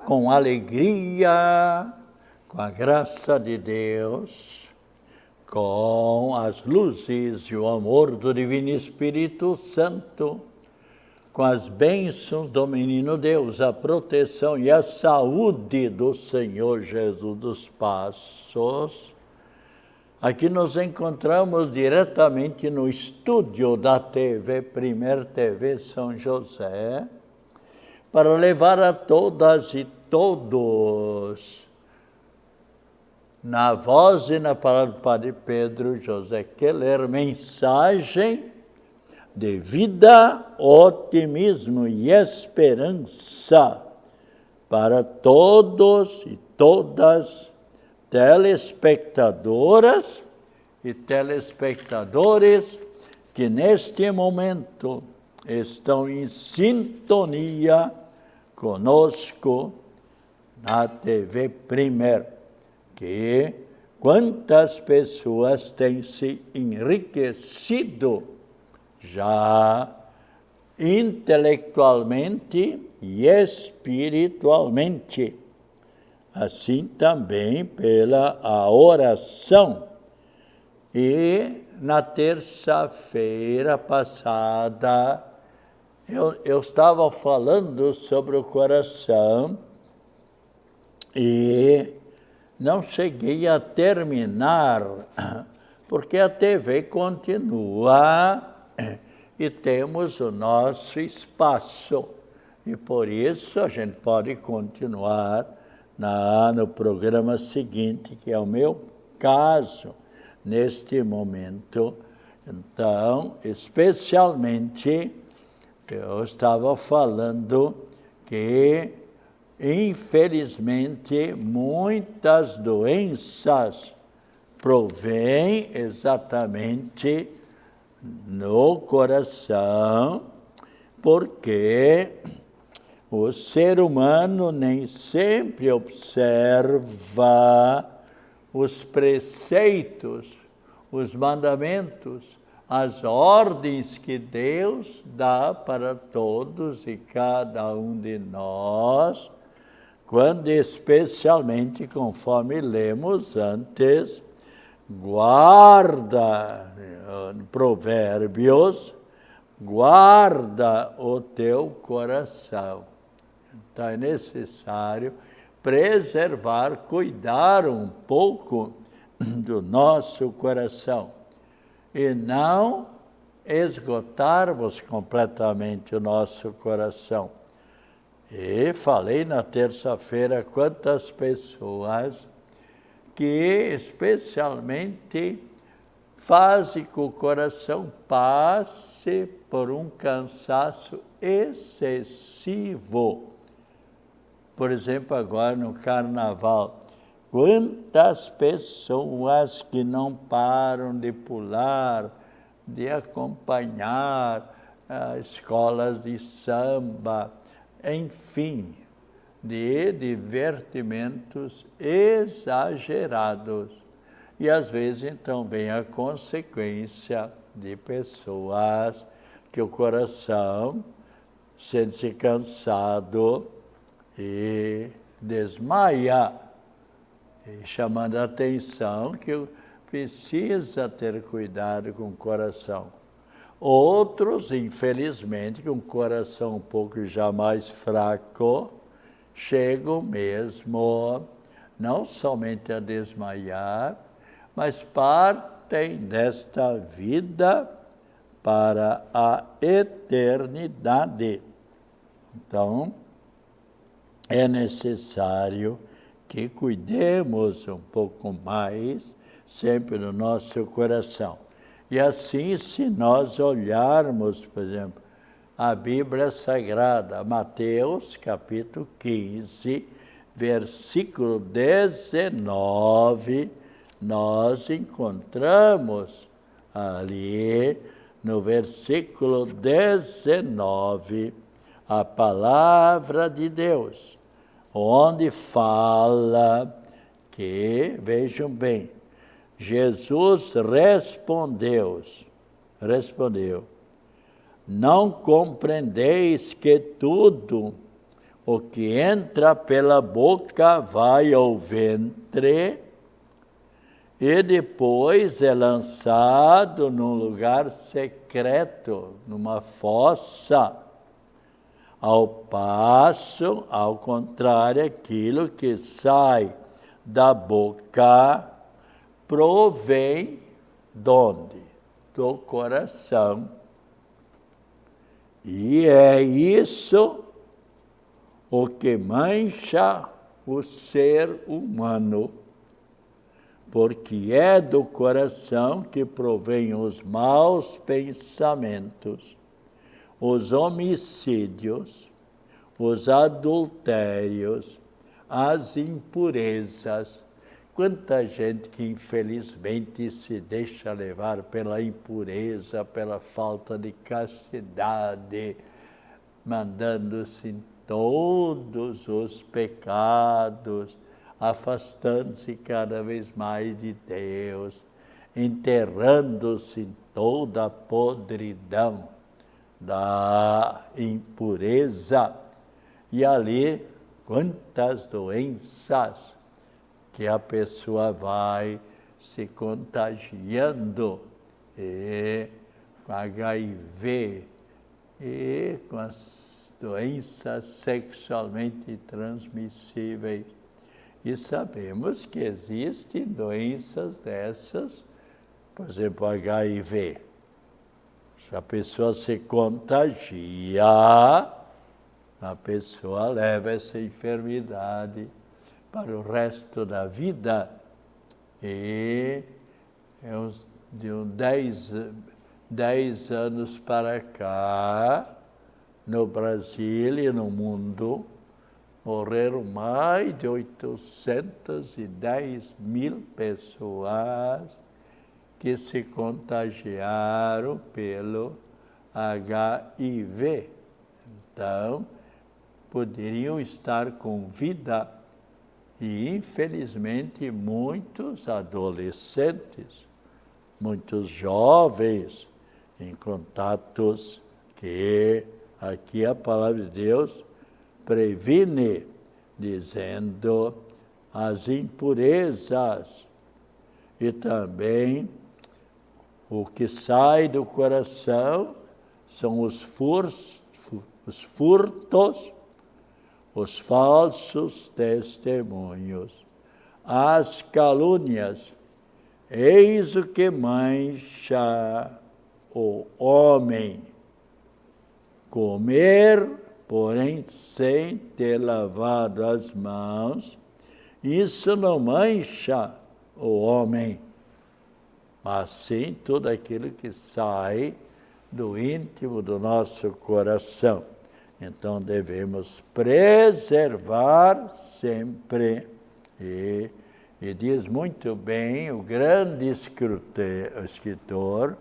com alegria, com a graça de Deus, com as luzes e o amor do Divino Espírito Santo, com as bênçãos do Menino Deus, a proteção e a saúde do Senhor Jesus dos Passos. Aqui nos encontramos diretamente no estúdio da TV, Primeira TV São José, para levar a todas e todos, na voz e na palavra do Padre Pedro José Keller, mensagem de vida, otimismo e esperança para todos e todas telespectadoras e telespectadores que neste momento estão em sintonia conosco na TV Primeira, que quantas pessoas têm se enriquecido já intelectualmente e espiritualmente, assim também pela a oração. E na terça-feira passada, eu estava falando sobre o coração e não cheguei a terminar, porque a TV continua e temos o nosso espaço. E por isso a gente pode continuar no programa seguinte, que é o meu caso, neste momento. Então, especialmente, eu estava falando que, infelizmente, muitas doenças provêm exatamente no coração, porque o ser humano nem sempre observa os preceitos, os mandamentos, as ordens que Deus dá para todos e cada um de nós, quando especialmente, conforme lemos antes, guarda, Provérbios, guarda o teu coração. Então é necessário preservar, cuidar um pouco do nosso coração e não esgotarmos completamente o nosso coração. E falei na terça-feira quantas pessoas que especialmente fazem que o coração passe por um cansaço excessivo. Por exemplo, agora no carnaval, quantas pessoas que não param de pular, de acompanhar escolas de samba, enfim, de divertimentos exagerados. E às vezes então vem a consequência de pessoas que o coração sente-se cansado e desmaia, e chamando a atenção que precisa ter cuidado com o coração. Outros, infelizmente, com o coração um pouco já mais fraco, chegam mesmo não somente a desmaiar, mas partem desta vida para a eternidade. Então, é necessário que cuidemos um pouco mais sempre no nosso coração. E assim, se nós olharmos, por exemplo, a Bíblia Sagrada, Mateus, capítulo 15, versículo 19, nós encontramos ali, no versículo 19, a palavra de Deus, onde fala que, vejam bem, Jesus respondeu, não compreendeis que tudo O que entra pela boca vai ao ventre e depois é lançado num lugar secreto, numa fossa. Ao passo, ao contrário, aquilo que sai da boca provém de onde? Do coração. E é isso o que mancha o ser humano, porque é do coração que provém os maus pensamentos, os homicídios, os adultérios, as impurezas. Quanta gente que infelizmente se deixa levar pela impureza, pela falta de castidade, mandando-se em todos os pecados, afastando-se cada vez mais de Deus, enterrando-se em toda a podridão da impureza. E ali, quantas doenças que a pessoa vai se contagiando, e com HIV, e com as doenças sexualmente transmissíveis. E sabemos que existem doenças dessas, por exemplo, HIV. Se a pessoa se contagia, a pessoa leva essa enfermidade para o resto da vida. E de 10 anos para cá, no Brasil e no mundo, morreram mais de 810 mil pessoas que se contagiaram pelo HIV. Então, poderiam estar com vida e, infelizmente, muitos adolescentes, muitos jovens em contatos que aqui a palavra de Deus previne, dizendo as impurezas e também o que sai do coração são os furtos, os falsos testemunhos, as calúnias. Eis o que mancha o homem. Comer, porém, sem ter lavado as mãos, isso não mancha o homem, mas sim tudo aquilo que sai do íntimo do nosso coração. Então, devemos preservar sempre. E diz muito bem o grande escritor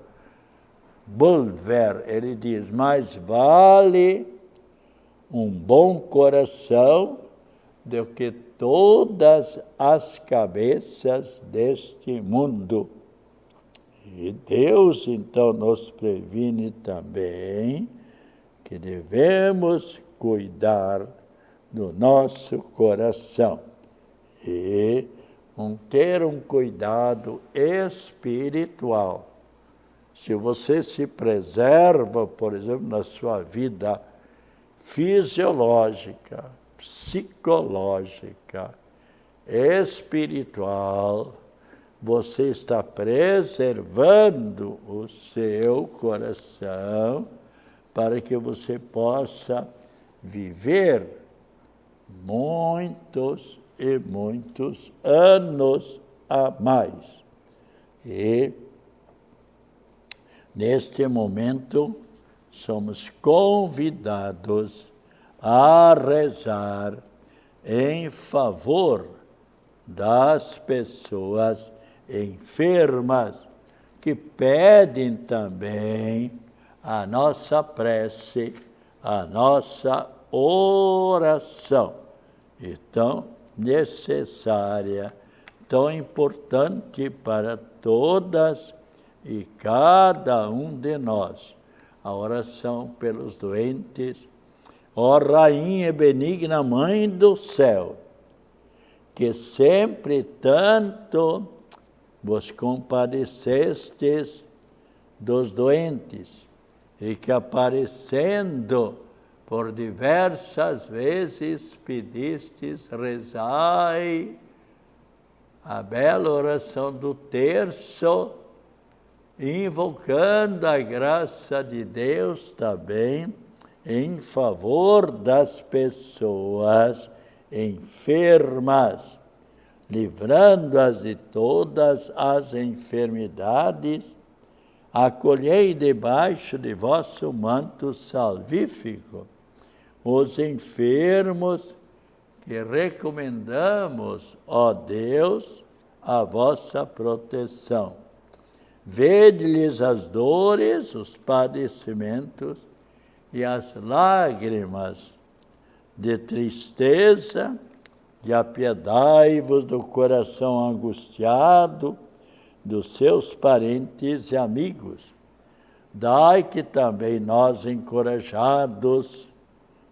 Bulwer, ele diz: mais vale um bom coração do que todas as cabeças deste mundo. E Deus, então, nos previne também que devemos cuidar do nosso coração e ter um cuidado espiritual. Se você se preserva, por exemplo, na sua vida fisiológica, psicológica, espiritual, você está preservando o seu coração para que você possa viver muitos e muitos anos a mais. E, neste momento, somos convidados a rezar em favor das pessoas enfermas, que pedem também a nossa prece, a nossa oração. E tão necessária, tão importante para todas e cada um de nós. A oração pelos doentes, Ó Rainha benigna Mãe do céu, que sempre tanto vos compadecestes dos doentes e que aparecendo por diversas vezes pedistes, rezai a bela oração do terço, invocando a graça de Deus também em favor das pessoas enfermas, livrando-as de todas as enfermidades. Acolhei debaixo de vosso manto salvífico os enfermos que recomendamos, ó Deus, a vossa proteção. Vede-lhes as dores, os padecimentos e as lágrimas de tristeza, e apiedai-vos do coração angustiado dos seus parentes e amigos. Dai que também nós, encorajados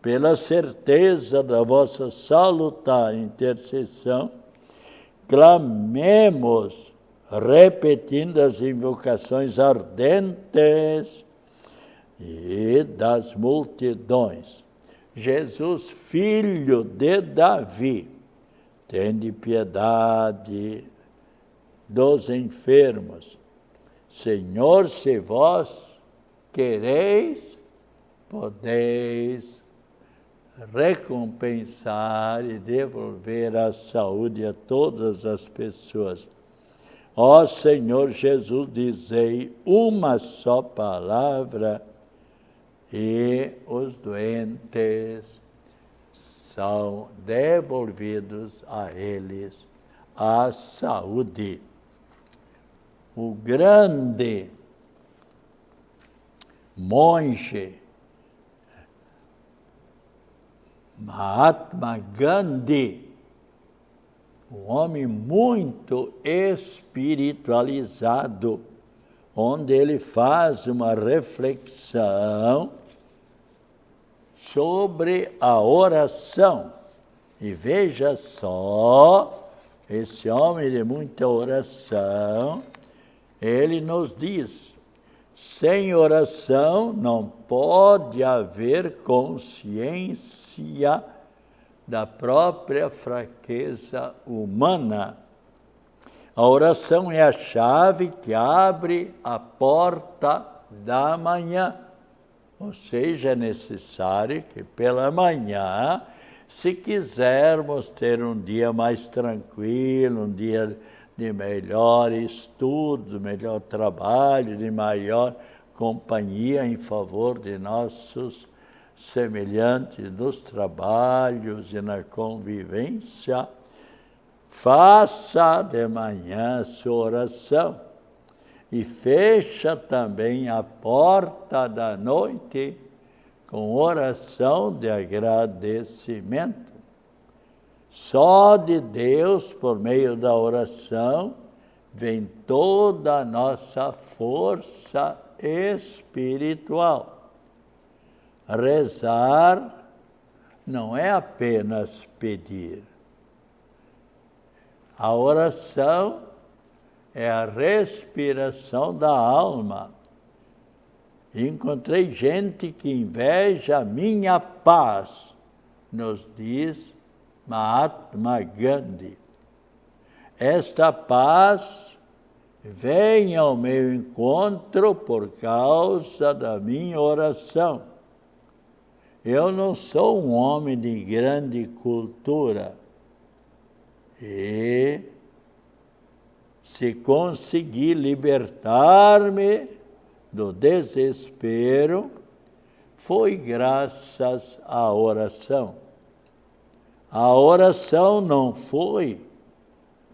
pela certeza da vossa salutar intercessão, clamemos, repetindo as invocações ardentes e das multidões. Jesus, filho de Davi, tende piedade dos enfermos. Senhor, se vós quereis, podeis recompensar e devolver a saúde a todas as pessoas. Ó Senhor Jesus, dizei uma só palavra e os doentes são devolvidos a eles a saúde. O grande monge Mahatma Gandhi, um homem muito espiritualizado, onde ele faz uma reflexão sobre a oração. E veja só, esse homem de muita oração, ele nos diz: sem oração não pode haver consciência da própria fraqueza humana. A oração é a chave que abre a porta da manhã. Ou seja, é necessário que pela manhã, se quisermos ter um dia mais tranquilo, um dia de melhor estudo, melhor trabalho, de maior companhia em favor de nossos semelhantes nos trabalhos e na convivência, faça de manhã sua oração e fecha também a porta da noite com oração de agradecimento. Só de Deus, por meio da oração, vem toda a nossa força espiritual. Rezar não é apenas pedir. A oração é a respiração da alma. Encontrei gente que inveja a minha paz, nos diz Mahatma Gandhi. Esta paz vem ao meu encontro por causa da minha oração. Eu não sou um homem de grande cultura e, se conseguir libertar-me do desespero, foi graças à oração. A oração não foi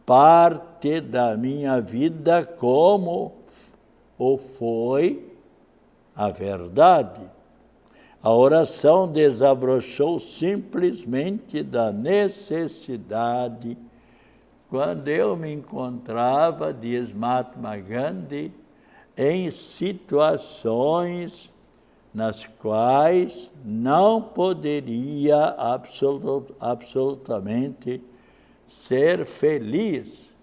parte da minha vida como o foi a verdade. A oração desabrochou simplesmente da necessidade. Quando eu me encontrava, diz Mahatma Gandhi, em situações nas quais não poderia absolutamente ser feliz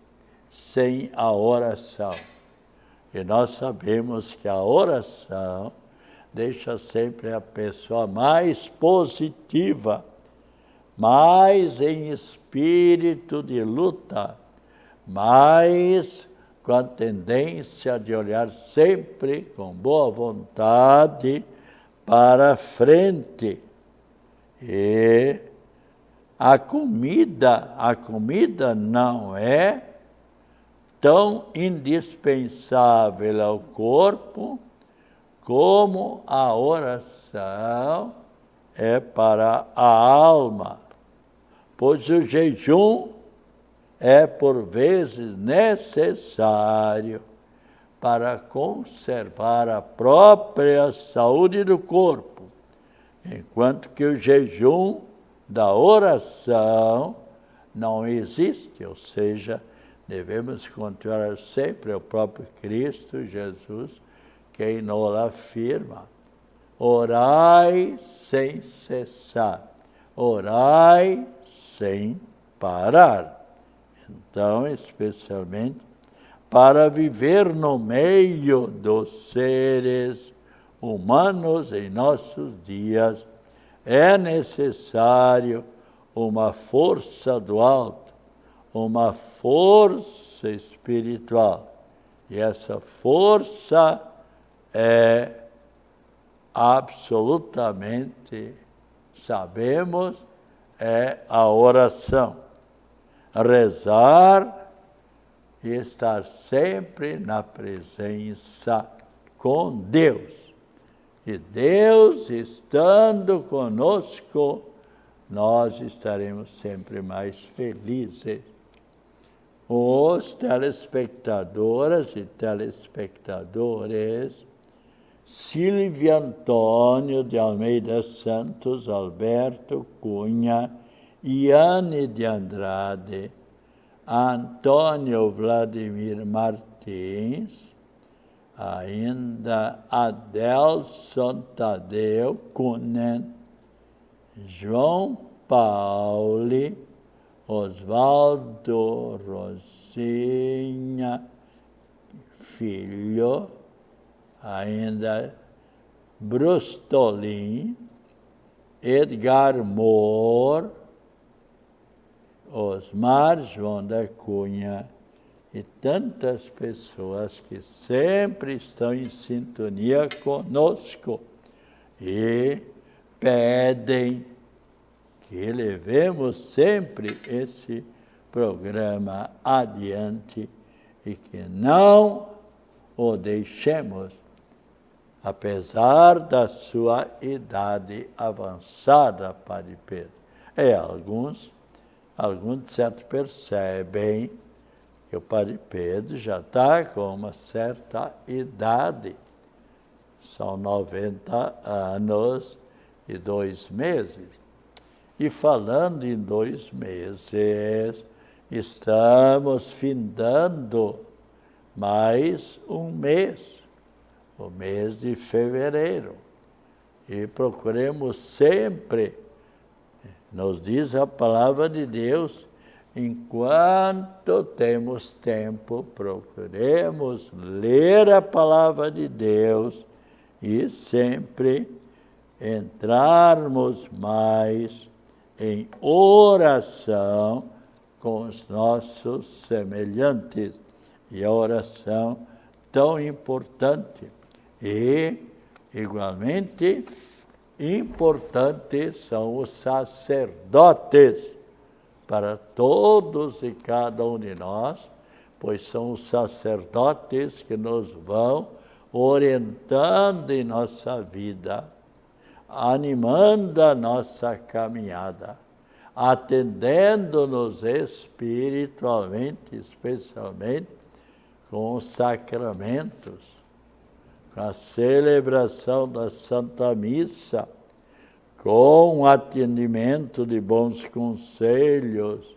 sem a oração. E nós sabemos que a oração deixa sempre a pessoa mais positiva, mais em espírito de luta, mais com a tendência de olhar sempre com boa vontade para frente. E a comida não é tão indispensável ao corpo como a oração é para a alma, pois o jejum é por vezes necessário para conservar a própria saúde do corpo, enquanto que o jejum da oração não existe, ou seja, devemos continuar sempre o próprio Cristo Jesus, quem nos afirma: orai sem cessar, orai sem parar. Então, especialmente para viver no meio dos seres humanos em nossos dias, é necessário uma força do alto, uma força espiritual. E essa força é absolutamente, sabemos, é a oração. Rezar e estar sempre na presença com Deus. E Deus estando conosco, nós estaremos sempre mais felizes. Os telespectadoras e telespectadores, Silvia Antônio de Almeida Santos, Alberto Cunha, Iane de Andrade, Antônio Vladimir Martins, ainda Adelson Tadeu Kunen, João Pauli, Osvaldo Rosinha Filho, ainda Brustolin, Edgar Moore, Osmar João da Cunha e tantas pessoas que sempre estão em sintonia conosco e pedem que levemos sempre esse programa adiante e que não o deixemos, apesar da sua idade avançada, Padre Pedro. Alguns de certo percebem que o Padre Pedro já está com uma certa idade, são 90 anos e 2 meses. E falando em 2 meses, estamos findando mais um mês, o mês de fevereiro. E procuremos sempre, nos diz a palavra de Deus, enquanto temos tempo, procuremos ler a palavra de Deus e sempre entrarmos mais em oração com os nossos semelhantes. E a oração tão importante e, igualmente, importantes são os sacerdotes para todos e cada um de nós, pois são os sacerdotes que nos vão orientando em nossa vida, animando a nossa caminhada, atendendo-nos espiritualmente, especialmente com os sacramentos, com a celebração da Santa Missa, com o atendimento de bons conselhos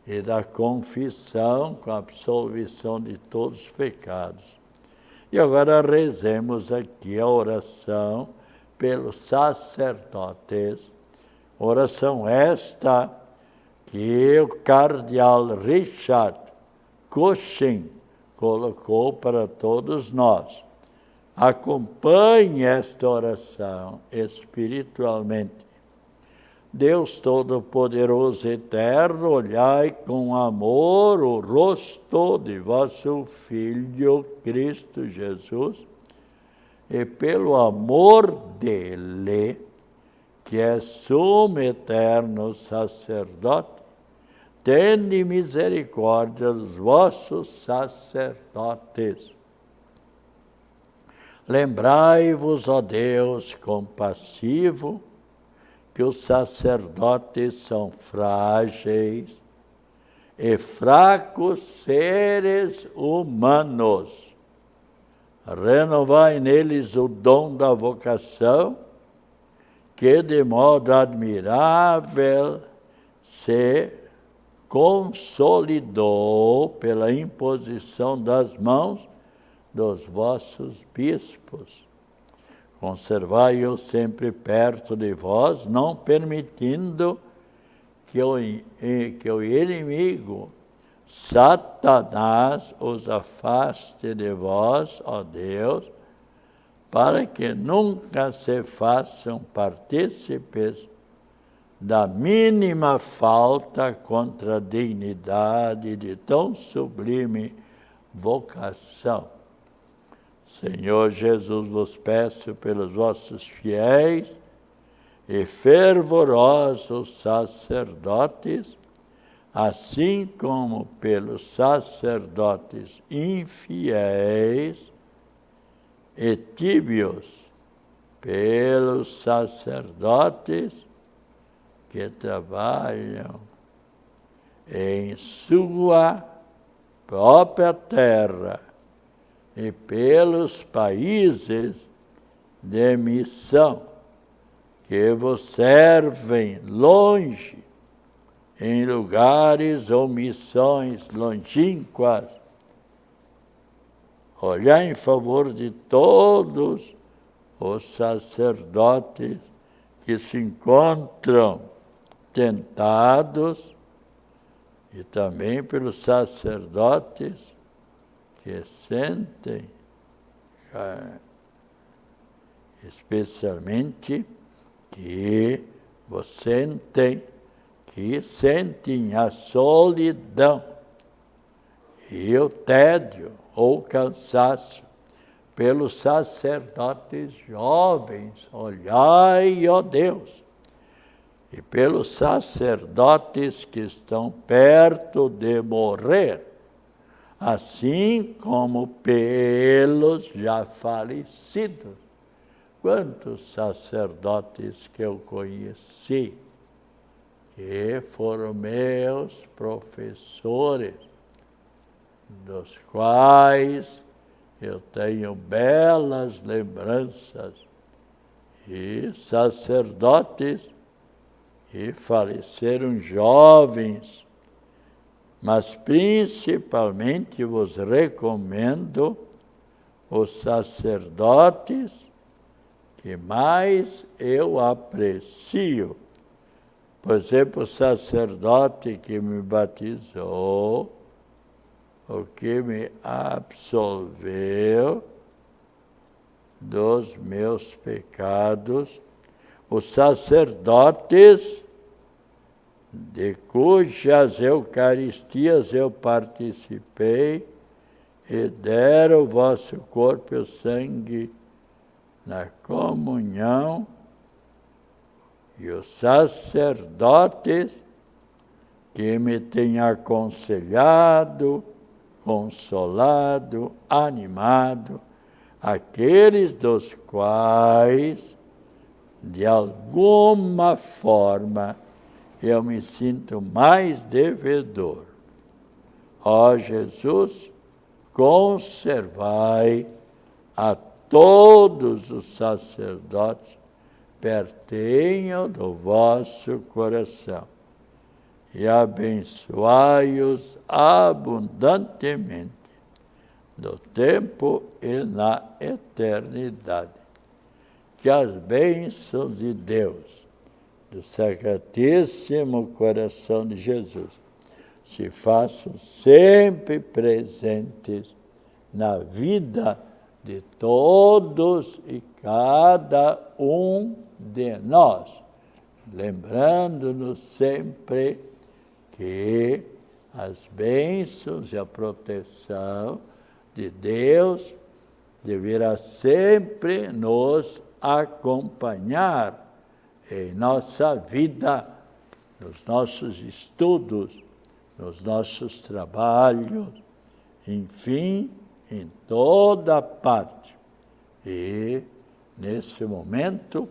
e da confissão, com a absolvição de todos os pecados. E agora rezemos aqui a oração pelos sacerdotes. Oração esta que o cardeal Richard Cushing colocou para todos nós. Acompanhe esta oração espiritualmente. Deus Todo-Poderoso e Eterno, olhai com amor o rosto de vosso Filho Cristo Jesus, e pelo amor dele, que é sumo eterno sacerdote, tende misericórdia dos vossos sacerdotes. Lembrai-vos, ó Deus compassivo, que os sacerdotes são frágeis e fracos seres humanos. Renovai neles o dom da vocação, que de modo admirável se consolidou pela imposição das mãos dos vossos bispos. Conservai-o sempre perto de vós, não permitindo que o inimigo, Satanás, os afaste de vós, ó Deus, para que nunca se façam partícipes da mínima falta contra a dignidade de tão sublime vocação. Senhor Jesus, vos peço pelos vossos fiéis e fervorosos sacerdotes, assim como pelos sacerdotes infiéis e tíbios, pelos sacerdotes que trabalham em sua própria terra, e pelos países de missão que vos servem longe, em lugares ou missões longínquas. Olhai em favor de todos os sacerdotes que se encontram tentados, e também pelos sacerdotes que sentem, especialmente que sentem a solidão e o tédio ou cansaço, pelos sacerdotes jovens, olhai, ó Deus, e pelos sacerdotes que estão perto de morrer, assim como pelos já falecidos. Quantos sacerdotes que eu conheci, que foram meus professores, dos quais eu tenho belas lembranças, e sacerdotes que faleceram jovens, mas principalmente vos recomendo os sacerdotes que mais eu aprecio. Por exemplo, o sacerdote que me batizou, o que me absolveu dos meus pecados, os sacerdotes de cujas Eucaristias eu participei e deram o vosso corpo e o sangue na comunhão, e os sacerdotes que me têm aconselhado, consolado, animado, aqueles dos quais, de alguma forma, eu me sinto mais devedor. Ó Jesus, conservai a todos os sacerdotes, pertenham do vosso coração, e abençoai-os abundantemente, no tempo e na eternidade. Que as bênçãos de Deus, do Sacratíssimo Coração de Jesus, se façam sempre presentes na vida de todos e cada um de nós, lembrando-nos sempre que as bênçãos e a proteção de Deus deverá sempre nos acompanhar em nossa vida, nos nossos estudos, nos nossos trabalhos, enfim, em toda parte. E, nesse momento,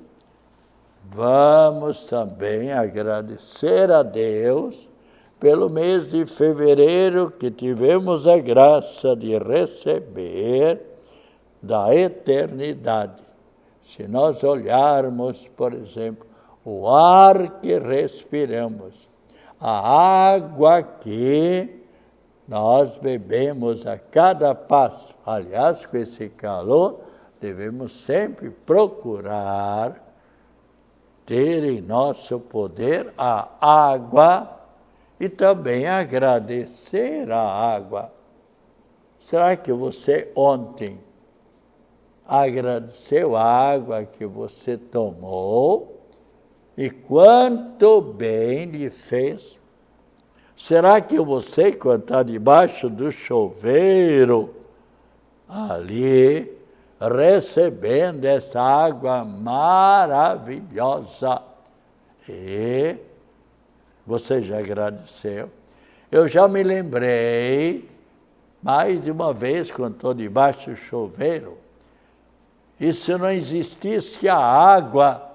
vamos também agradecer a Deus pelo mês de fevereiro que tivemos a graça de receber da eternidade. Se nós olharmos, por exemplo, o ar que respiramos, a água que nós bebemos a cada passo, aliás, com esse calor, devemos sempre procurar ter em nosso poder a água e também agradecer a água. Será que você ontem agradeceu a água que você tomou e quanto bem lhe fez? Será que você, quando está debaixo do chuveiro, ali, recebendo essa água maravilhosa, e você já agradeceu? Eu já me lembrei, mais de uma vez, quando estou debaixo do chuveiro, e se não existisse a água,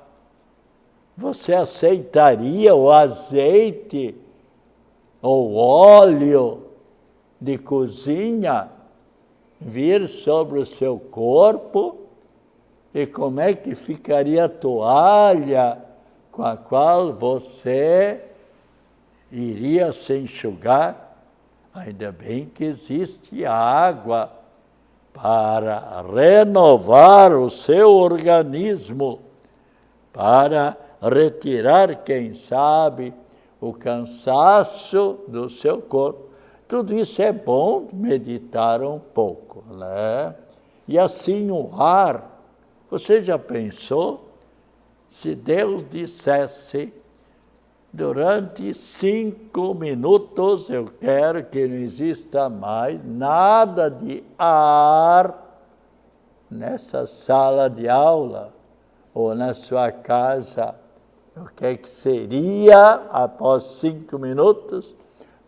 você aceitaria o azeite ou óleo de cozinha vir sobre o seu corpo? E como é que ficaria a toalha com a qual você iria se enxugar? Ainda bem que existe água para renovar o seu organismo, para retirar, quem sabe, o cansaço do seu corpo. Tudo isso é bom meditar um pouco, né? E assim o ar. Você já pensou se Deus dissesse, durante 5 minutos, eu quero que não exista mais nada de ar nessa sala de aula ou na sua casa? O que é que seria, após 5 minutos,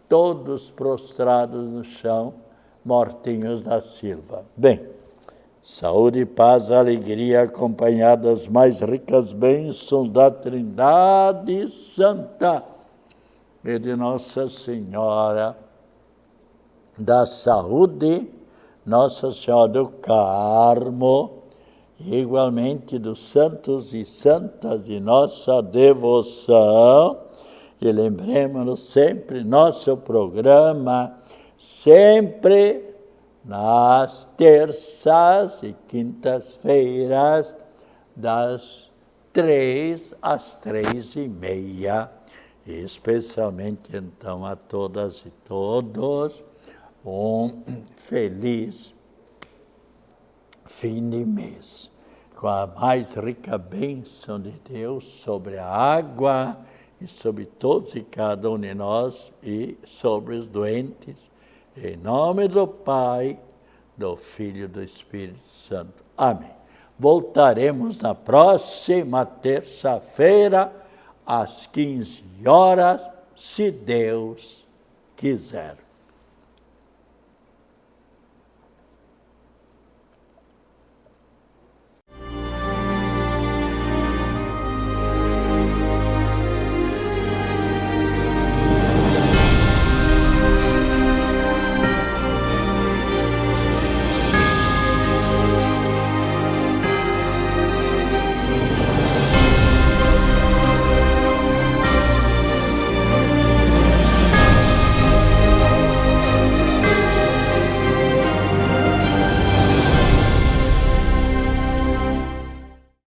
todos prostrados no chão, mortinhos da Silva? Bem, saúde, paz, alegria, acompanhadas das mais ricas bênçãos da Trindade Santa e de Nossa Senhora da Saúde, Nossa Senhora do Carmo, e igualmente dos santos e santas de nossa devoção. E lembremos-nos sempre, nosso programa, sempre nas terças e quintas-feiras, das 3 às 3:30. E especialmente, então, a todas e todos, um feliz fim de mês, com a mais rica bênção de Deus sobre a água e sobre todos e cada um de nós e sobre os doentes. Em nome do Pai, do Filho e do Espírito Santo. Amém. Voltaremos na próxima terça-feira, às 15 horas, se Deus quiser.